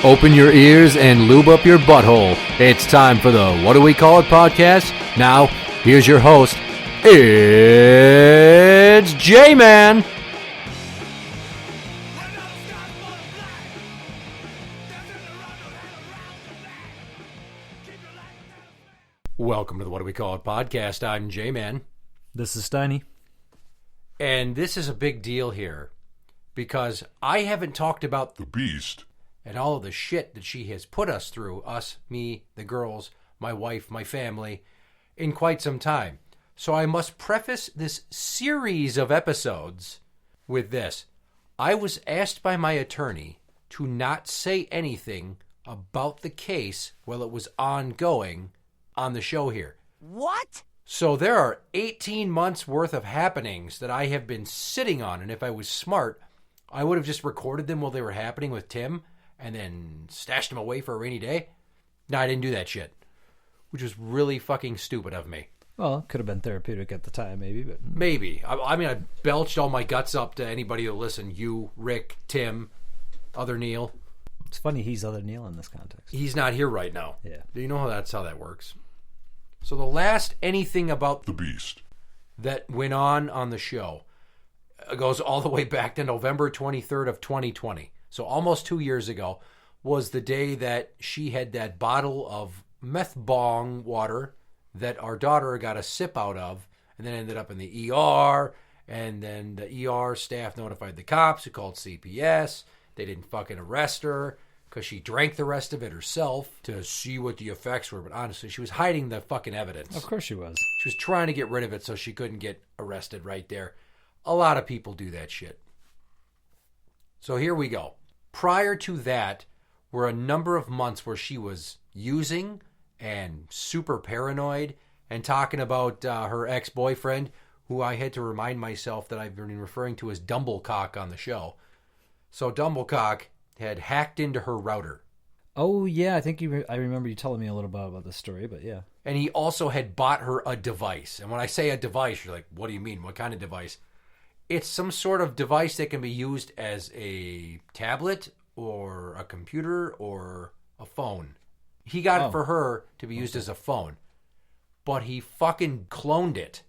Open your ears and lube up your butthole. It's time for the What Do We Call It podcast. Now, here's your host. It's Jmann. Welcome to the What Do We Call It podcast. I'm Jmann. This is Steiny. And this is a big deal here because I haven't talked about the Beast and all of the shit that she has put us through, us, me, the girls, my wife, my family, in quite some time. So I must preface this series of episodes with this. I was asked by my attorney to not say anything about the case while it was ongoing on the show here. What? So there are 18 months worth of happenings that I have been sitting on, and if I was smart, I would have just recorded them while they were happening with Tim and then stashed them away for a rainy day. No, I didn't do that shit, which was really fucking stupid of me. Well, it could have been therapeutic at the time, maybe. But Maybe. I mean, I belched all my guts up to anybody who listened. You, Rick, Tim, other Neil. It's funny he's other Neil in this context. He's not here right now. Yeah. Do you know how that works? So the last anything about the Beast that went on the show goes all the way back to November 23rd of 2020. So almost 2 years ago was the day that she had that bottle of meth bong water that our daughter got a sip out of and then ended up in the ER. And then the ER staff notified the cops who called CPS. They didn't fucking arrest her because she drank the rest of it herself to see what the effects were. But honestly, she was hiding the fucking evidence. Of course she was. She was trying to get rid of it so she couldn't get arrested right there. A lot of people do that shit. So here we go. Prior to that were a number of months where she was using and super paranoid and talking about her ex-boyfriend, who I had to remind myself that I've been referring to as Dumblecock on the show. So Dumblecock had hacked into her router. Oh, yeah, I think I remember you telling me a little bit about this story, but yeah. And he also had bought her a device. And when I say a device, you're like, what do you mean? What kind of device? It's some sort of device that can be used as a tablet or a computer or a phone. He got it for her to be used as a phone. But he fucking cloned it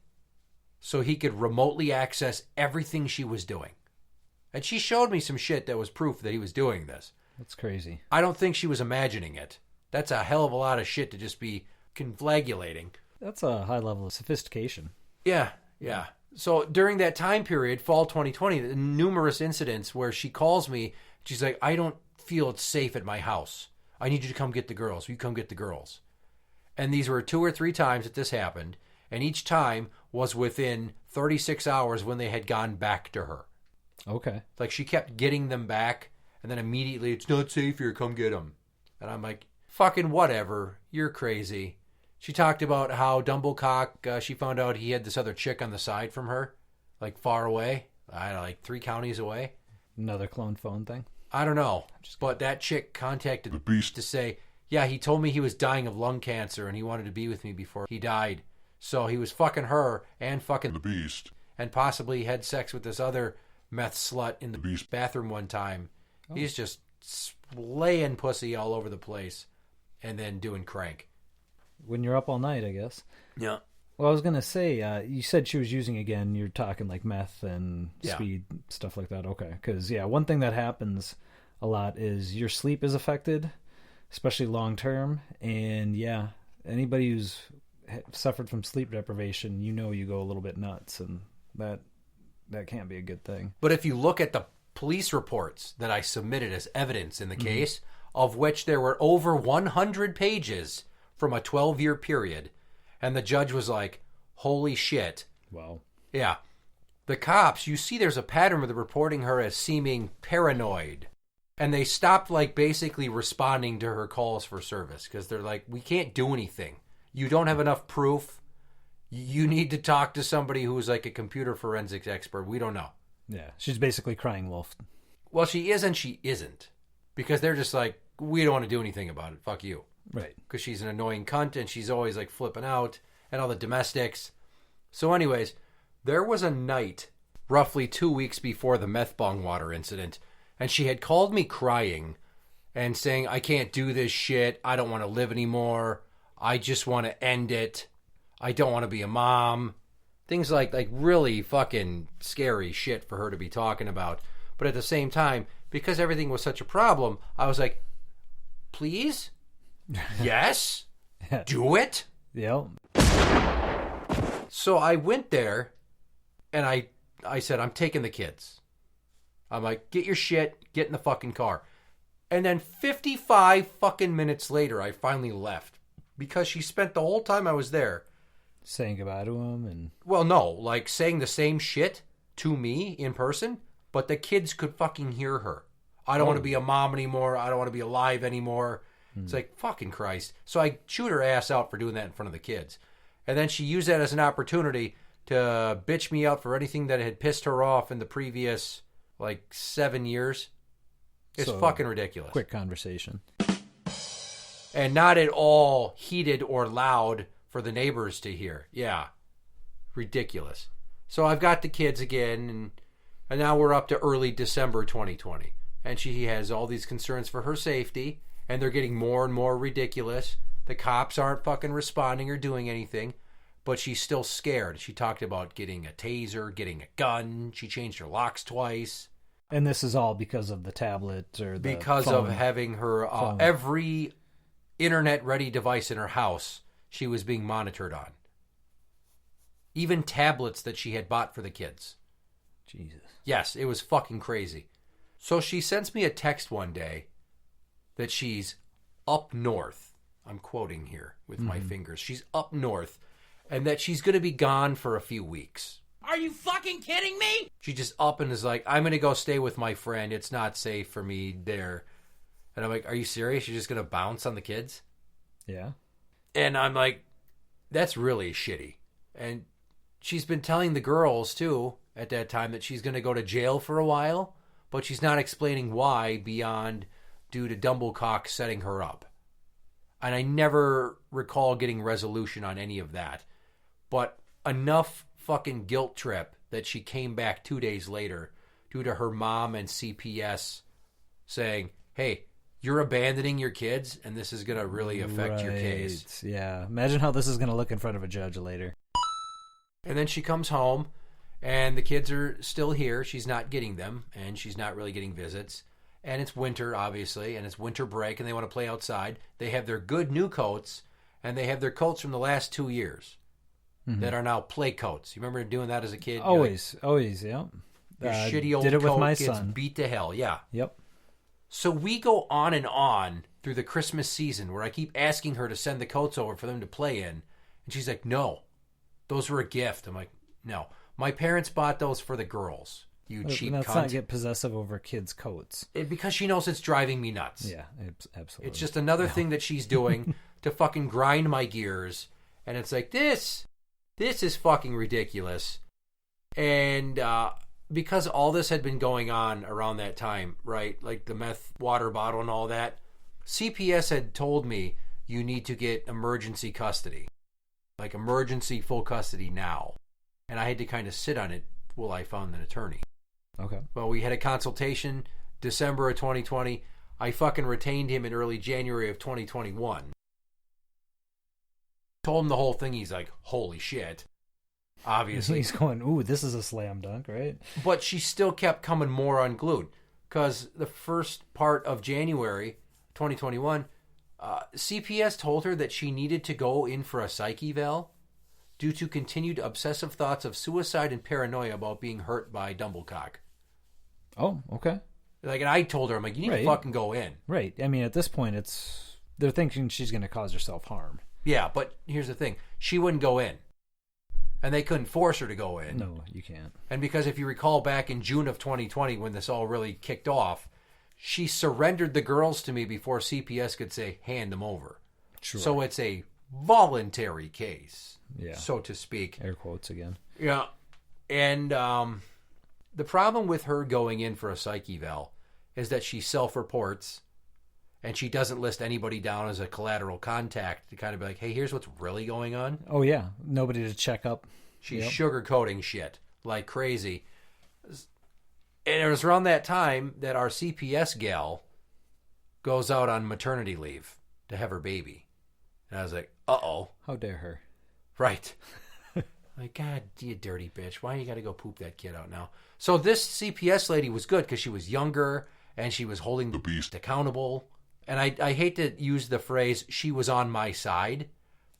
so he could remotely access everything she was doing. And she showed me some shit that was proof that he was doing this. That's crazy. I don't think she was imagining it. That's a hell of a lot of shit to just be confabulating. That's a high level of sophistication. Yeah. So during that time period, fall 2020, numerous incidents where she calls me. She's like, I don't feel it's safe at my house. I need you to come get the girls. Will you come get the girls? And these were 2 or 3 times that this happened. And each time was within 36 hours when they had gone back to her. Okay. Like she kept getting them back. And then immediately, it's not safe here, come get them. And I'm like, fucking whatever. You're crazy. She talked about how Dumblecock, she found out he had this other chick on the side from her. Like far away. I don't know, like 3 counties away. Another clone phone thing? I don't know. But that chick contacted the Beast to say, yeah, he told me he was dying of lung cancer and he wanted to be with me before he died. So he was fucking her and fucking the Beast. And possibly had sex with this other meth slut in the Beast bathroom one time. Oh. He's just laying pussy all over the place and then doing crank. When you're up all night, I guess. Yeah. Well, I was going to say, you said she was using again. You're talking like meth and speed, stuff like that. Okay. Because, one thing that happens a lot is your sleep is affected, especially long term. And, anybody who's suffered from sleep deprivation, you go a little bit nuts. And that can't be a good thing. But if you look at the police reports that I submitted as evidence in the case, of which there were over 100 pages from a 12-year period, and the judge was like, holy shit. Wow. Yeah. The cops, you see there's a pattern with reporting her as seeming paranoid. And they stopped basically responding to her calls for service because they're like, we can't do anything. You don't have enough proof. You need to talk to somebody who's like a computer forensics expert. We don't know. Yeah, she's basically crying wolf. Well, she is and she isn't. Because they're just like, we don't want to do anything about it. Fuck you. Right. Because she's an annoying cunt and she's always flipping out and all the domestics. So anyways, there was a night roughly 2 weeks before the meth bong water incident and she had called me crying and saying, I can't do this shit. I don't want to live anymore. I just want to end it. I don't want to be a mom. Things like really fucking scary shit for her to be talking about. But at the same time, because everything was such a problem, I was like, please? Yes? Do it? Yep. So I went there, and I said, I'm taking the kids. I'm like, get your shit, get in the fucking car. And then 55 fucking minutes later, I finally left. Because she spent the whole time I was there saying goodbye to him and... Well, no, like saying the same shit to me in person, but the kids could fucking hear her. I don't want to be a mom anymore. I don't want to be alive anymore. It's like, fucking Christ. So I chewed her ass out for doing that in front of the kids. And then she used that as an opportunity to bitch me out for anything that had pissed her off in the previous, 7 years. It's fucking ridiculous. Quick conversation. And not at all heated or loud for the neighbors to hear. Yeah. Ridiculous. So I've got the kids again, and now we're up to early December 2020. And she has all these concerns for her safety, and they're getting more and more ridiculous. The cops aren't fucking responding or doing anything, but she's still scared. She talked about getting a taser, getting a gun. She changed her locks twice. And this is all because of the tablet or the Because phone. of having her every internet-ready device in her house she was being monitored on. Even tablets that she had bought for the kids. Jesus. Yes, it was fucking crazy. So she sends me a text one day that she's up north. I'm quoting here with my fingers. She's up north, and that she's going to be gone for a few weeks. Are you fucking kidding me? She just up and is like, I'm going to go stay with my friend. It's not safe for me there. And I'm like, are you serious? You're just going to bounce on the kids? Yeah. And I'm like, that's really shitty. And she's been telling the girls, too, at that time that she's going to go to jail for a while, but she's not explaining why beyond due to Dumblecock setting her up. And I never recall getting resolution on any of that. But enough fucking guilt trip that she came back 2 days later due to her mom and CPS saying, hey, you're abandoning your kids, and this is going to really affect your case. Yeah. Imagine how this is going to look in front of a judge later. And then she comes home, and the kids are still here. She's not getting them, and she's not really getting visits. And it's winter, obviously, and it's winter break, and they want to play outside. They have their good new coats, and they have their coats from the last 2 years that are now play coats. You remember doing that as a kid? Always, yeah. Your shitty old did it coat with my gets son. beat to hell, yeah. Yep. So we go on and on through the Christmas season where I keep asking her to send the coats over for them to play in. And she's like, no, those were a gift. I'm like, no. My parents bought those for the girls, you cheap Let's cunt. not get possessive over kids' coats. Because she knows it's driving me nuts. Yeah, absolutely. It's just another thing that she's doing to fucking grind my gears. And it's like, this is fucking ridiculous. And because all this had been going on around that time, right? Like the meth water bottle and all that, CPS had told me you need to get emergency custody. Like emergency full custody now. And I had to kind of sit on it while I found an attorney. Okay. Well, we had a consultation December of 2020. I fucking retained him in early January of 2021. Told him the whole thing. He's like, holy shit. Obviously. He's going, ooh, this is a slam dunk, right? But she still kept coming more unglued. Because the first part of January 2021, CPS told her that she needed to go in for a psych eval due to continued obsessive thoughts of suicide and paranoia about being hurt by Dumblecock. Oh, okay. Like, and I told her, I'm like, you need to fucking go in. Right. I mean, at this point, they're thinking she's going to cause herself harm. Yeah, but here's the thing. She wouldn't go in. And they couldn't force her to go in. No, you can't. And because if you recall back in June of 2020 when this all really kicked off, she surrendered the girls to me before CPS could say, hand them over. Sure. So it's a voluntary case, so to speak. Air quotes again. Yeah. And the problem with her going in for a psych eval is that she self-reports and she doesn't list anybody down as a collateral contact to kind of be like, hey, here's what's really going on. Oh, yeah. Nobody to check up. She's sugarcoating shit like crazy. And it was around that time that our CPS gal goes out on maternity leave to have her baby. And I was like, uh-oh. How dare her? Right. Like, God, you dirty bitch. Why you got to go poop that kid out now? So this CPS lady was good because she was younger and she was holding the beast accountable. And I hate to use the phrase, she was on my side,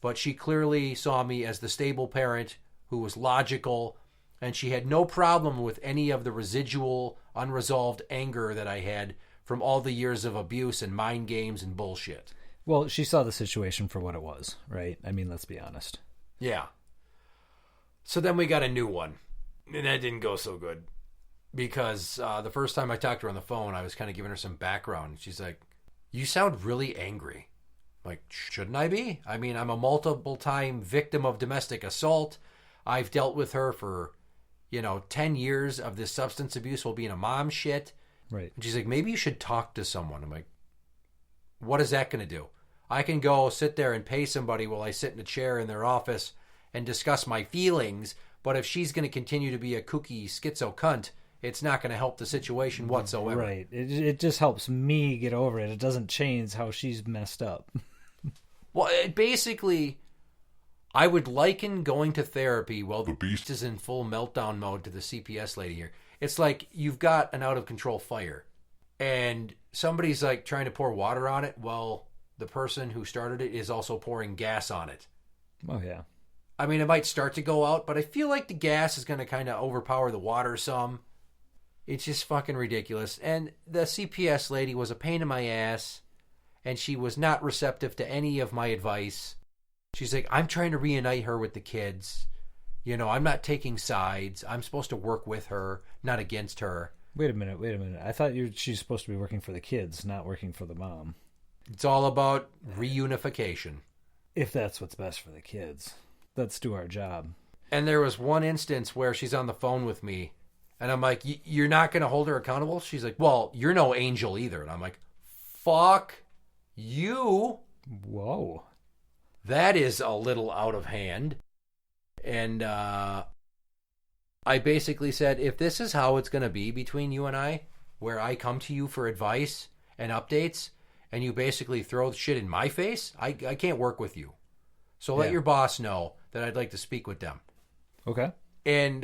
but she clearly saw me as the stable parent who was logical, and she had no problem with any of the residual, unresolved anger that I had from all the years of abuse and mind games and bullshit. Well, she saw the situation for what it was, right? I mean, let's be honest. Yeah. So then we got a new one, and that didn't go so good because the first time I talked to her on the phone, I was kind of giving her some background. She's like, you sound really angry. I'm like, shouldn't I be? I mean, I'm a multiple-time victim of domestic assault. I've dealt with her for, 10 years of this substance abuse while being a mom shit. Right. And she's like, maybe you should talk to someone. I'm like, what is that going to do? I can go sit there and pay somebody while I sit in a chair in their office and discuss my feelings, but if she's going to continue to be a kooky schizo cunt, it's not going to help the situation whatsoever. Right. It just helps me get over it. It doesn't change how she's messed up. Well, basically, I would liken going to therapy while the beast is in full meltdown mode to the CPS lady here. It's like you've got an out-of-control fire, and somebody's like trying to pour water on it while the person who started it is also pouring gas on it. Oh, yeah. I mean, it might start to go out, but I feel like the gas is going to kind of overpower the water some. It's just fucking ridiculous. And the CPS lady was a pain in my ass, and she was not receptive to any of my advice. She's like, I'm trying to reunite her with the kids. I'm not taking sides. I'm supposed to work with her, not against her. Wait a minute. I thought she's supposed to be working for the kids, not working for the mom. It's all about reunification. If that's what's best for the kids. Let's do our job. And there was one instance where she's on the phone with me, and I'm like, you're not going to hold her accountable? She's like, well, you're no angel either. And I'm like, fuck you. Whoa. That is a little out of hand. And I basically said, if this is how it's going to be between you and I, where I come to you for advice and updates, and you basically throw shit in my face, I can't work with you. So let your boss know that I'd like to speak with them. Okay. And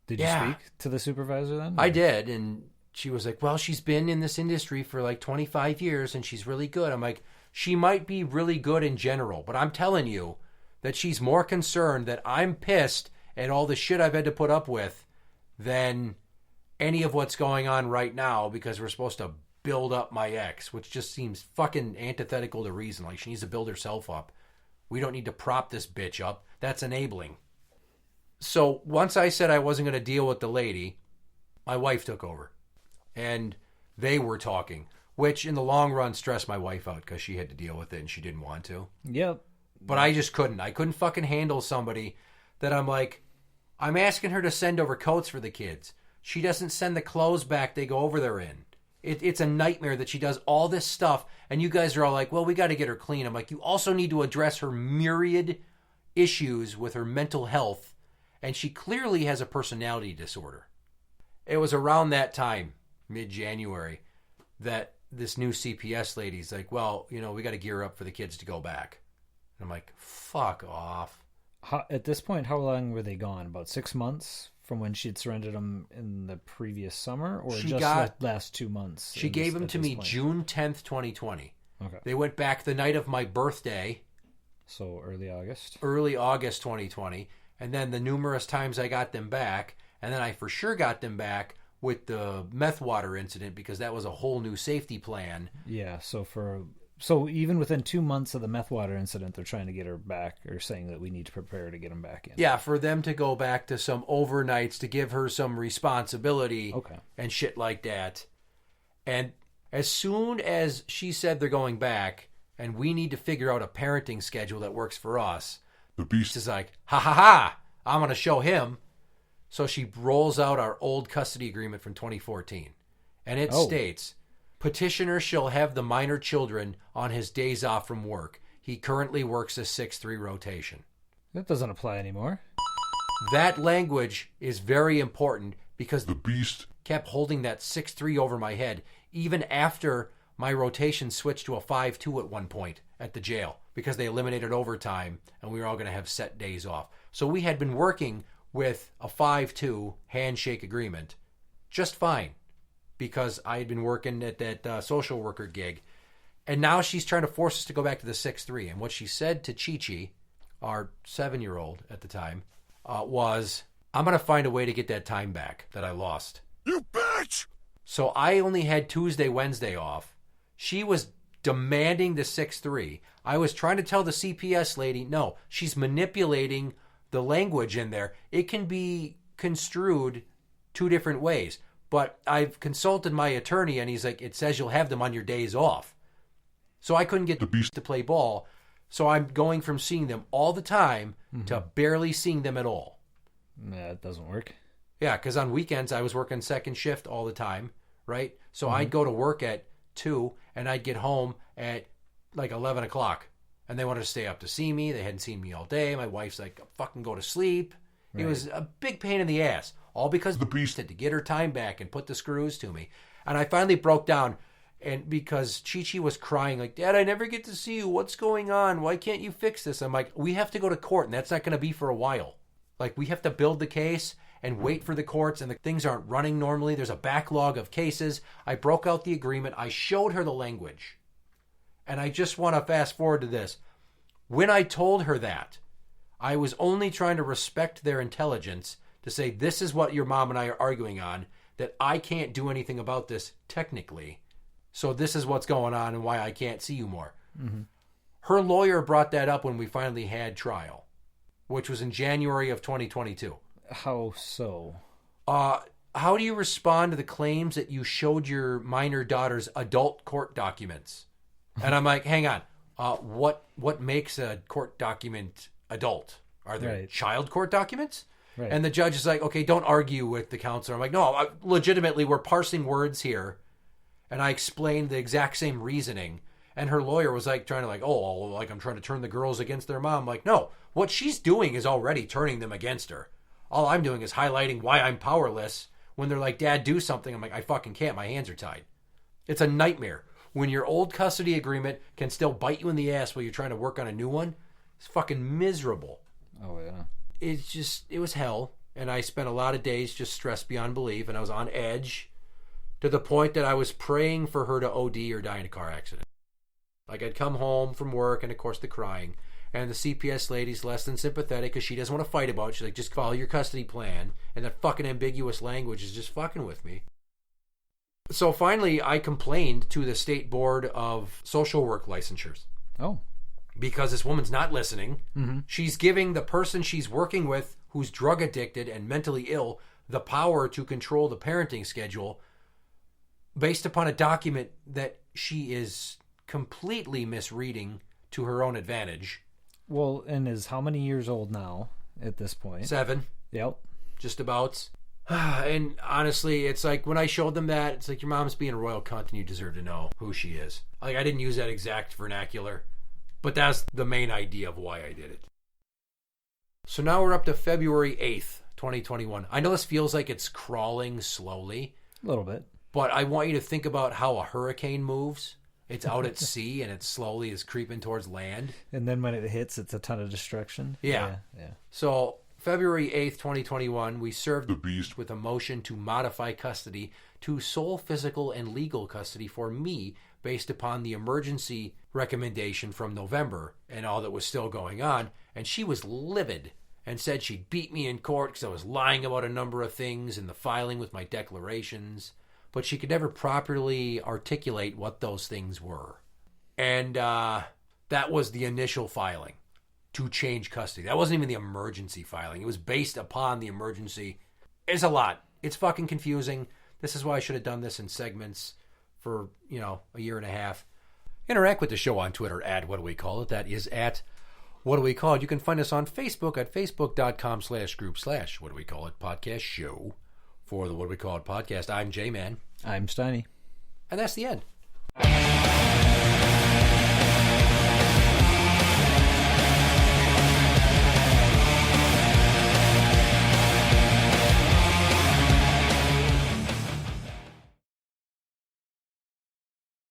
did you speak to the supervisor then? I did, and she was like, well, she's been in this industry for like 25 years, and she's really good. I'm like, she might be really good in general, but I'm telling you that she's more concerned that I'm pissed at all the shit I've had to put up with than any of what's going on right now because we're supposed to build up my ex, which just seems fucking antithetical to reason. Like, she needs to build herself up. We don't need to prop this bitch up. That's enabling. So once I said I wasn't going to deal with the lady, my wife took over. And they were talking, which in the long run stressed my wife out because she had to deal with it and she didn't want to. Yep. But I just couldn't. I couldn't fucking handle somebody that I'm like, I'm asking her to send over coats for the kids. She doesn't send the clothes back they go over there in. It's a nightmare that she does all this stuff, and you guys are all like, well, we got to get her clean. I'm like, you also need to address her myriad issues with her mental health, and she clearly has a personality disorder. It was around that time, mid-January, that this new CPS lady's like, well, we got to gear up for the kids to go back. And I'm like, fuck off. At this point, how long were they gone? About 6 months? From when she had surrendered them in the previous summer, or the last 2 months? She gave them to me June 10th, 2020. Okay. They went back the night of my birthday. So early August? Early August 2020. And then the numerous times I got them back, and then I for sure got them back with the meth water incident because that was a whole new safety plan. Yeah, so even within 2 months of the meth water incident, they're trying to get her back, or saying that we need to prepare to get them back in. Yeah, for them to go back to some overnights to give her some responsibility and shit like that. And as soon as she said they're going back and we need to figure out a parenting schedule that works for us, the beast is like, ha ha ha, I'm going to show him. So she rolls out our old custody agreement from 2014. And it states, petitioner shall have the minor children on his days off from work. He currently works a 6-3 rotation. That doesn't apply anymore. That language is very important because the beast kept holding that 6-3 over my head even after my rotation switched to a 5-2 at one point at the jail because they eliminated overtime and we were all going to have set days off. So we had been working with a 5-2 handshake agreement just fine because I had been working at that social worker gig. And now she's trying to force us to go back to the 6-3. And what she said to Chi-Chi, our 7-year-old at the time, was, I'm going to find a way to get that time back that I lost. You bitch! So I only had Tuesday, Wednesday off. She was demanding the 6-3. I was trying to tell the CPS lady, no, she's manipulating the language in there. It can be construed two different ways. But I've consulted my attorney, and he's like, it says you'll have them on your days off. So I couldn't get the beast to play ball. So I'm going from seeing them all the time to barely seeing them at all. Yeah, it doesn't work. Yeah, because on weekends I was working second shift all the time, right? So I'd go to work at 2 and I'd get home at like 11 o'clock. And they wanted to stay up to see me. They hadn't seen me all day. My wife's like, fucking go to sleep. Right. It was a big pain in the ass. All because the beast had to get her time back and put the screws to me. And I finally broke down. And because Chi-Chi was crying like, Dad, I never get to see you. What's going on? Why can't you fix this? I'm like, we have to go to court, and that's not going to be for a while. Like, we have to build the case and wait for the courts, and the things aren't running normally. There's a backlog of cases. I broke out the agreement. I showed her the language. And I just want to fast forward to this. When I told her that, I was only trying to respect their intelligence to say, this is what your mom and I are arguing on, that I can't do anything about this technically. So this is what's going on and why I can't see you more. Her lawyer brought that up when we finally had trial, which was in January of 2022. How so? How do you respond to the claims that you showed your minor daughter's adult court documents? And I'm like, hang on. What makes a court document adult? Are there child court documents? Right. And the judge is like, okay, don't argue with the counselor. I'm like, no, legitimately, we're parsing words here. And I explained the exact same reasoning. And her lawyer was like trying to like, I'm trying to turn the girls against their mom. I'm like, no, what she's doing is already turning them against her. All I'm doing is highlighting why I'm powerless when they're like, Dad, do something. I'm like, I fucking can't. My hands are tied. It's a nightmare. When your old custody agreement can still bite you in the ass while you're trying to work on a new one, it's fucking miserable. Oh, yeah. It was hell. And I spent a lot of days just stressed beyond belief. And I was on edge. To the point that I was praying for her to OD or die in a car accident. Like, I'd come home from work, and of course the crying. And the CPS lady's less than sympathetic because she doesn't want to fight about it. She's like, just follow your custody plan. And that fucking ambiguous language is just fucking with me. So finally, I complained to the State Board of Social Work Licensures. Oh. Because this woman's not listening. She's giving the person she's working with, who's drug addicted and mentally ill, the power to control the parenting schedule based upon a document that she is completely misreading to her own advantage. Well, and is how many years old now at this point? 7. Yep. Just about. And honestly, it's like when I showed them that, it's like, your mom's being a royal cunt and you deserve to know who she is. Like, I didn't use that exact vernacular, but that's the main idea of why I did it. So now we're up to February 8th, 2021. I know this feels like it's crawling slowly. A little bit. But I want you to think about how a hurricane moves. It's out at sea and it slowly is creeping towards land. And then when it hits, it's a ton of destruction. Yeah. So February 8th, 2021, we served the beast with a motion to modify custody to sole physical and legal custody for me based upon the emergency recommendation from November and all that was still going on. And she was livid and said she'd beat me in court because I was lying about a number of things in the filing with my declarations. But she could never properly articulate what those things were. And that was the initial filing to change custody. That wasn't even the emergency filing. It was based upon the emergency. It's a lot. It's fucking confusing. This is why I should have done this in segments for, a year and a half. Interact with the show on Twitter at What Do We Call It. That is at What Do We Call It. You can find us on Facebook at facebook.com/group/What Do We Call It podcast show. For the What Do We Call It podcast, I'm Jmann. I'm Steiny. And that's the end.